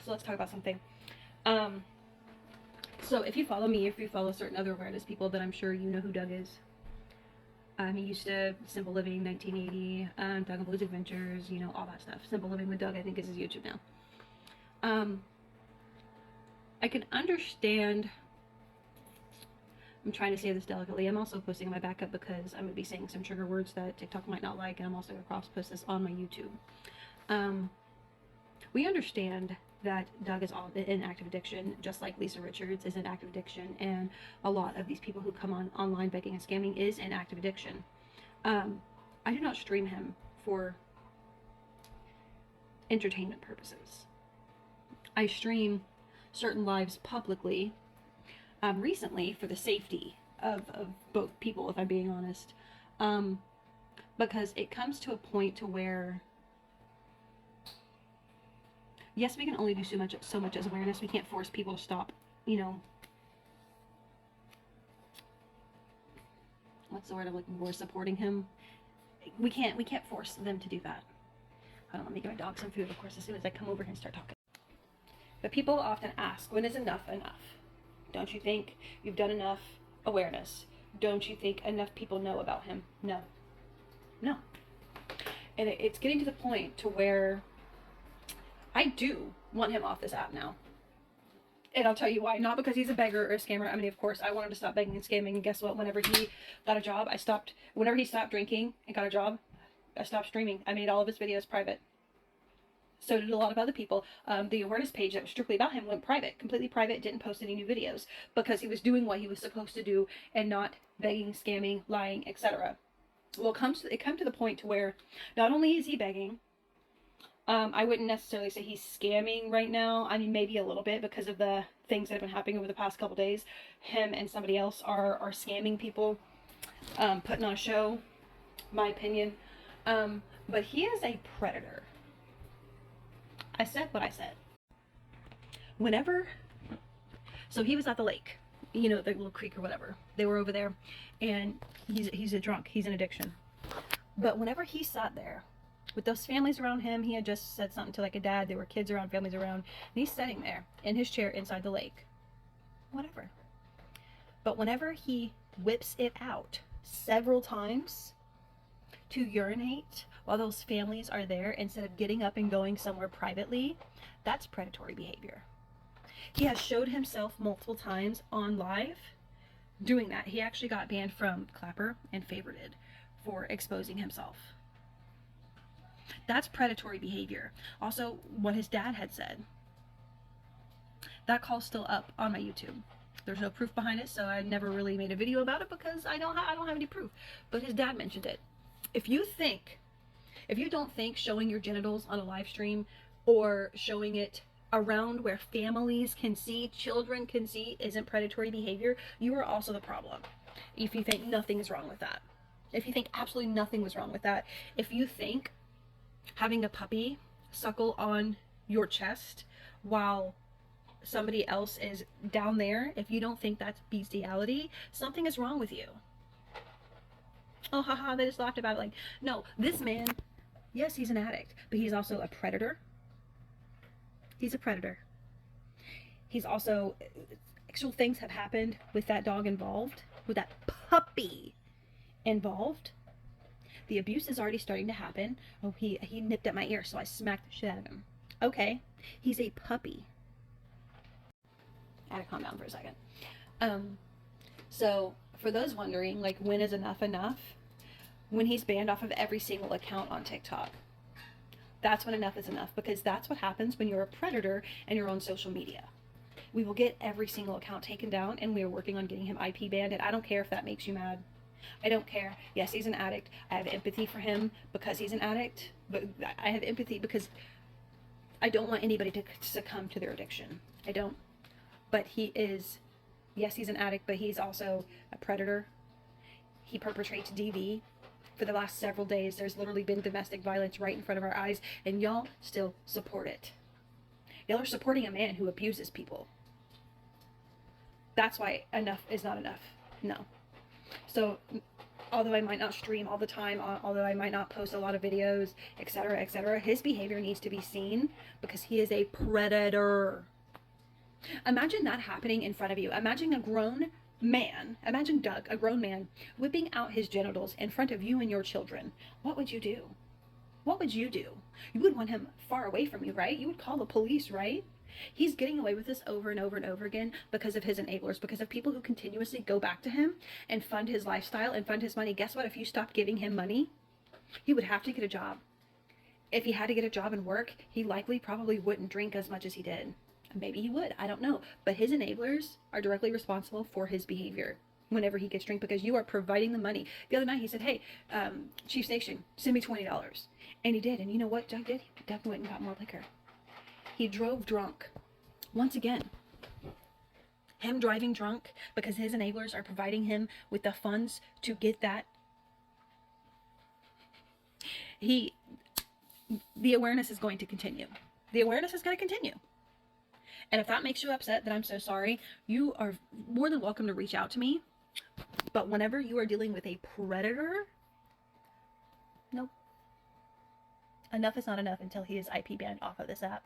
So let's talk about something. Um, so if you follow me, if you follow certain other awareness people, then I'm sure you know who Doug is. He used to Simple Living 1980, Doug and Blues Adventures, you know, all that stuff. Simple Living with Doug, I think, is his YouTube now. I can understand. I'm trying to say this delicately. I'm also posting on my backup because I'm going to be saying some trigger words that TikTok might not like, and I'm also going to cross post this on my YouTube. We understand that Doug is in active addiction, just like Lisa Richards is in active addiction, and a lot of these people who come online begging and scamming is in active addiction. I do not stream him for entertainment purposes. I stream certain lives publicly recently for the safety of both people, if I'm being honest, because it comes to a point to where, yes, we can only do so much as awareness. We can't force people to stop, you know, what's the word I'm looking for, supporting him. We can't force them to do that. Hold on, let me give my dog some food, of course, as soon as I come over here and start talking. But people often ask, when is enough enough? Don't you think you've done enough awareness? Don't you think enough people know about him? No. No. And it's getting to the point to where I do want him off this app now. And I'll tell you why. Not because he's a beggar or a scammer. I mean, of course, I want him to stop begging and scamming. And guess what? Whenever he got a job, whenever he stopped drinking and got a job, I stopped streaming. I made all of his videos private. So did a lot of other people. The awareness page that was strictly about him went private, completely private, didn't post any new videos because he was doing what he was supposed to do and not begging, scamming, lying, etc. Well, it come to the point to where not only is he begging, I wouldn't necessarily say he's scamming right now. I mean, maybe a little bit because of the things that have been happening over the past couple days. Him and somebody else are scamming people, putting on a show, my opinion. But he is a predator. I said what I said. So he was at the lake, you know, the little creek or whatever. They were over there, and he's a drunk. He's in addiction. But whenever he sat there with those families around him, he had just said something to like a dad. There were kids around, families around, and he's sitting there in his chair inside the lake. Whatever. But whenever he whips it out several times to urinate while those families are there instead of getting up and going somewhere privately, that's predatory behavior. He has showed himself multiple times on live doing that. He actually got banned from Clapper and Favorited for exposing himself. That's predatory behavior. Also, what his dad had said. That call's still up on my YouTube. There's no proof behind it, so I never really made a video about it because I don't have any proof. But his dad mentioned it. If you don't think showing your genitals on a live stream or showing it around where families can see, children can see, isn't predatory behavior, you are also the problem. If you think nothing is wrong with that. If you think absolutely nothing was wrong with that. If you think having a puppy suckle on your chest while somebody else is down there, if you don't think that's bestiality, something is wrong with you. Oh, haha, they just laughed about it. Like, no, this man, yes, he's an addict, but he's also a predator. He's a predator. He's also, actual things have happened with that dog involved, with that puppy involved. The abuse is already starting to happen. Oh, he nipped at my ear, so I smacked the shit out of him. Okay, he's a puppy. I had to calm down for a second. So, for those wondering, like, when is enough enough? When he's banned off of every single account on TikTok. That's when enough is enough, because that's what happens when you're a predator and you're on social media. We will get every single account taken down, and we are working on getting him IP banned, and I don't care if that makes you mad. I don't care. Yes, he's an addict. I have empathy for him because he's an addict, but I have empathy because I don't want anybody to succumb to their addiction. I don't. But he is, yes, he's an addict, but he's also a predator. He perpetrates DV. For the last several days, there's literally been domestic violence right in front of our eyes, and y'all still support it. Y'all are supporting a man who abuses people. That's why enough is not enough. No. So, although I might not stream all the time, although I might not post a lot of videos, etc., his behavior needs to be seen because he is a predator. Imagine that happening in front of you. Imagine a grown man, imagine Doug, a grown man, whipping out his genitals in front of you and your children. What would you do? What would you do? You would want him far away from you, right? You would call the police, right? He's getting away with this over and over and over again because of his enablers, because of people who continuously go back to him and fund his lifestyle and fund his money. Guess what? If you stopped giving him money, he would have to get a job. If he had to get a job and work, he likely probably wouldn't drink as much as he did. Maybe he would, I don't know. But his enablers are directly responsible for his behavior whenever he gets drink, because you are providing the money. The other night he said, hey, Chief Station, send me $20. And he did. And you know what Doug did? Doug went and got more liquor. He drove drunk. Once again, him driving drunk because his enablers are providing him with the funds to get that. The awareness is going to continue. The awareness is going to continue. And if that makes you upset, then I'm so sorry. You are more than welcome to reach out to me. But whenever you are dealing with a predator, nope. Enough is not enough until he is IP banned off of this app.